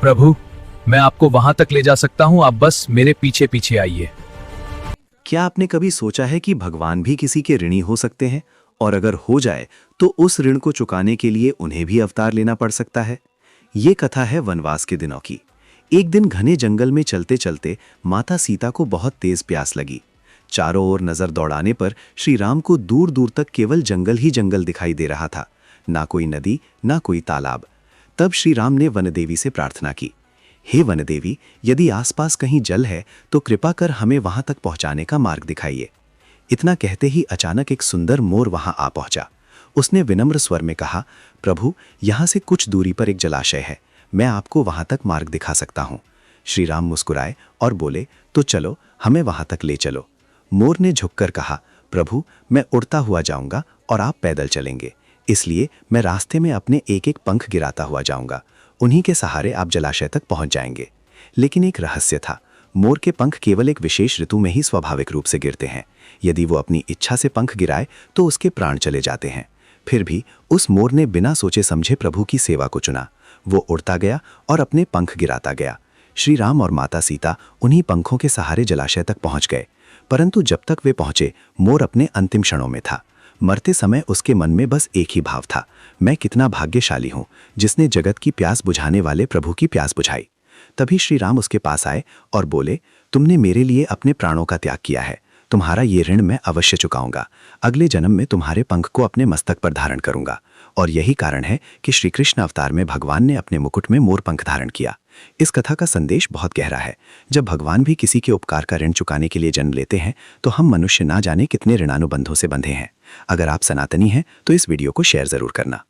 प्रभु, मैं आपको वहां तक ले जा सकता हूँ, आप बस मेरे पीछे पीछे आइए। क्या आपने कभी सोचा है कि भगवान भी किसी के ऋणी हो सकते हैं, और अगर हो जाए तो उस ऋण को चुकाने के लिए उन्हें भी अवतार लेना पड़ सकता है। ये कथा है वनवास के दिनों की। एक दिन घने जंगल में चलते चलते माता सीता को बहुत तेज प्यास लगी। चारों ओर नजर दौड़ाने पर श्री राम को दूर दूर तक केवल जंगल ही जंगल दिखाई दे रहा था, ना कोई नदी, ना कोई तालाब। तब श्री राम ने वनदेवी से प्रार्थना की, हे वनदेवी, यदि आसपास कहीं जल है तो कृपा कर हमें वहां तक पहुंचाने का मार्ग दिखाइए। इतना कहते ही अचानक एक सुंदर मोर वहां आ पहुंचा। उसने विनम्र स्वर में कहा, प्रभु, यहाँ से कुछ दूरी पर एक जलाशय है, मैं आपको वहां तक मार्ग दिखा सकता हूँ। श्री राम मुस्कुराए और बोले, तो चलो, हमें वहां तक ले चलो। मोर ने झुककर कहा, प्रभु, मैं उड़ता हुआ जाऊंगा और आप पैदल चलेंगे, इसलिए मैं रास्ते में अपने एक एक पंख गिराता हुआ जाऊंगा। उन्हीं के सहारे आप जलाशय तक पहुंच जाएंगे। लेकिन एक रहस्य था, मोर के पंख केवल एक विशेष ऋतु में ही स्वाभाविक रूप से गिरते हैं। यदि वो अपनी इच्छा से पंख गिराए तो उसके प्राण चले जाते हैं। फिर भी उस मोर ने बिना सोचे समझे प्रभु की सेवा को चुना। वो उड़ता गया और अपने पंख गिराता गया। श्री राम और माता सीता उन्हीं पंखों के सहारे जलाशय तक पहुंच गए। परंतु जब तक वे पहुंचे, मोर अपने अंतिम क्षणों में था। मरते समय उसके मन में बस एक ही भाव था, मैं कितना भाग्यशाली हूं जिसने जगत की प्यास बुझाने वाले प्रभु की प्यास बुझाई। तभी श्री राम उसके पास आए और बोले, तुमने मेरे लिए अपने प्राणों का त्याग किया है, तुम्हारा ये ऋण मैं अवश्य चुकाऊंगा। अगले जन्म में तुम्हारे पंख को अपने मस्तक पर धारण करूंगा। और यही कारण है कि श्री कृष्ण अवतार में भगवान ने अपने मुकुट में मोर पंख धारण किया। इस कथा का संदेश बहुत गहरा है। जब भगवान भी किसी के उपकार का ऋण चुकाने के लिए जन्म लेते हैं तो हम मनुष्य ना जाने कितने ऋणानुबंधों से बंधे हैं। अगर आप सनातनी हैं तो इस वीडियो को शेयर जरूर करना।